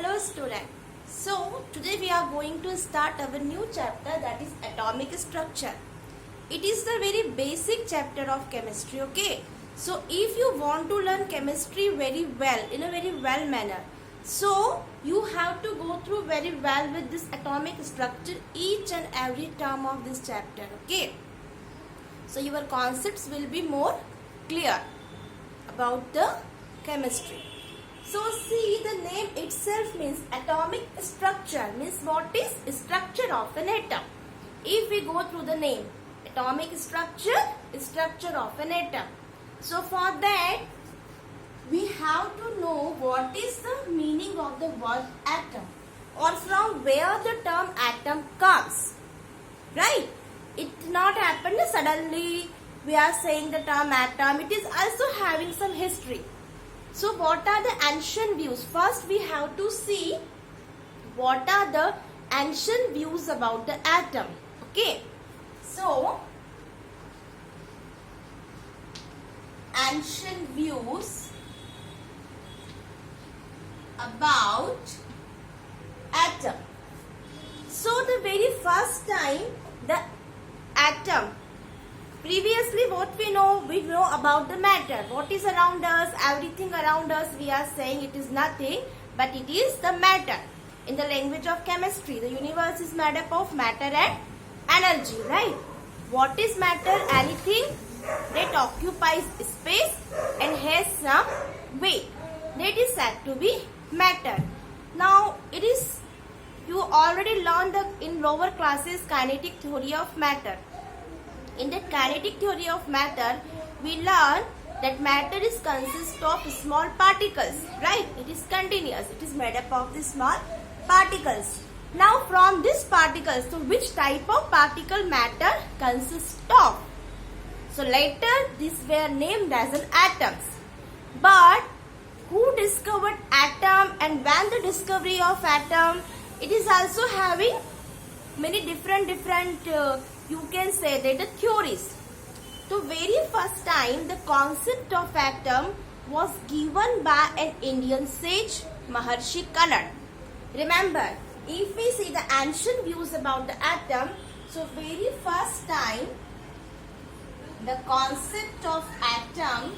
Hello student. So today we are going to start our new chapter, that is atomic structure. It is the very basic chapter of chemistry, okay? So if you want to learn chemistry very well, in a very well manner, so you have to go through very well with this atomic structure, each and every term of this chapter, okay? So your concepts will be more clear about the chemistry. So see, the name itself means atomic structure, means what is structure of an atom. If we go through the name, atomic structure of an atom. So for that, we have to know what is the meaning of the word atom, or from where the term atom comes. Right? It not happen suddenly we are saying the term atom. It is also having some history. So what are the ancient views? First we have to see what are the ancient views about the atom. Okay. So ancient views about atom. So the very first time the atom, previously what we know about the matter. What is around us, everything around us, we are saying it is nothing but it is the matter. In the language of chemistry, the universe is made up of matter and energy, right? What is matter? Anything that occupies space and has some weight, that is said to be matter. Now it is, you already learned in lower classes kinetic theory of matter. In the kinetic theory of matter, we learn that matter is consist of small particles, right? It is continuous. It is made up of the small particles. Now from these particles, so which type of particle matter consists of? So later these were named as an atoms. But who discovered atom and when the discovery of atom? It is also having many different you can say that the theories. So very first time the concept of atom was given by an Indian sage, Maharshi Kannad. Remember, if we see the ancient views about the atom, so very first time the concept of atom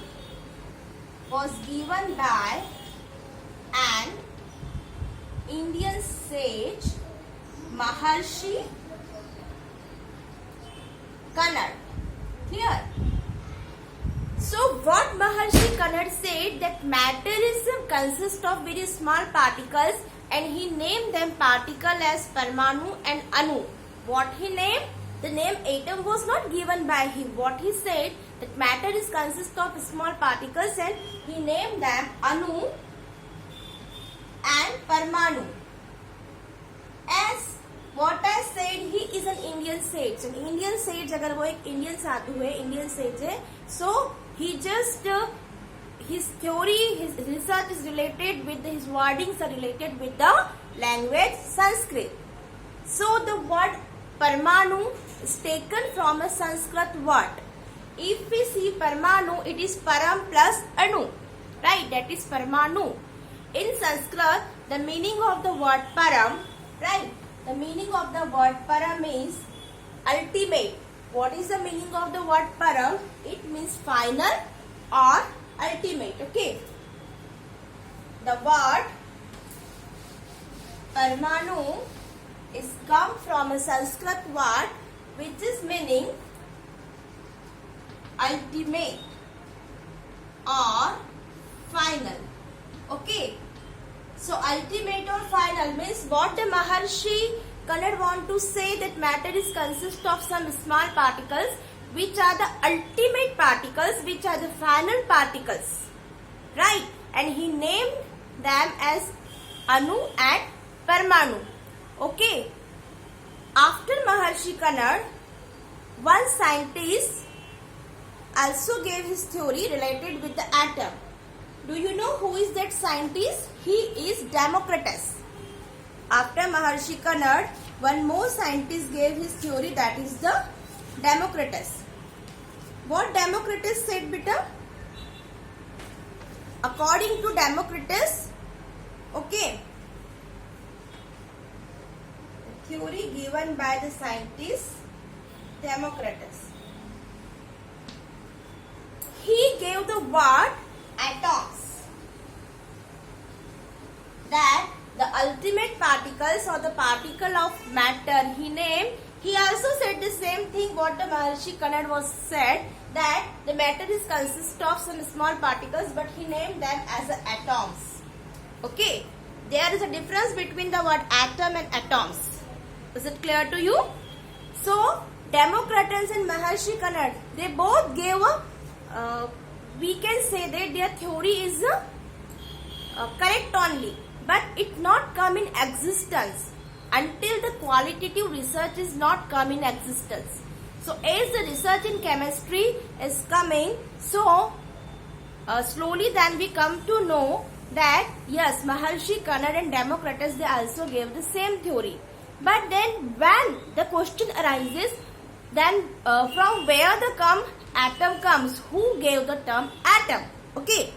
was given by an Indian sage, Maharshi Kannad. Clear? So what Maharshi Kannad said, that matter is consists of very small particles, and he named them particle as Parmanu and Anu. What he named? The name atom was not given by him. What he said, that matter is consist of small particles and he named them Anu and Parmanu. As what I said, he is an Indian sage. An Indian sage, अगर वो एक Indian साधु है, Indian sage है, so he just his theory, his research is related with his wordings are related with the language Sanskrit. So the word Parmanu is taken from a Sanskrit word. If we see Parmanu, it is Param plus Anu, right? That is Parmanu. In Sanskrit, the meaning of the word Param, right? The meaning of the word Param is ultimate. What is the meaning of the word Param? It means final or ultimate. Okay. The word Parmanu is come from a Sanskrit word which is meaning ultimate or final. Okay. So ultimate or final means what the Maharshi Kannad want to say, that matter is consist of some small particles which are the ultimate particles, which are the final particles, right? And he named them as Anu and Parmanu. Okay. After Maharshi Kannad, one scientist also gave his theory related with the atom. Do you know who is that scientist? He is Democritus. After Maharshi Kannad, one more scientist gave his theory, that is the Democritus. What Democritus said, beta? According to Democritus, okay, given by the scientist Democritus. He gave the word atoms, that the ultimate particles or the particle of matter he named. He also said the same thing what the Maharshi Kanad was said, that the matter is consist of some small particles, but he named them as atoms. Okay, there is a difference between the word atom and atoms. Is it clear to you? So Democritus and Maharshi Kanad, they both gave a we can say that their theory is correct only, but it not come in existence until the qualitative research is not come in existence. So as the research in chemistry is coming, so slowly then we come to know that yes, Maharshi Kanad and Democritus, they also gave the same theory. But then when the question arises, then from where the atom comes, who gave the term atom? Okay.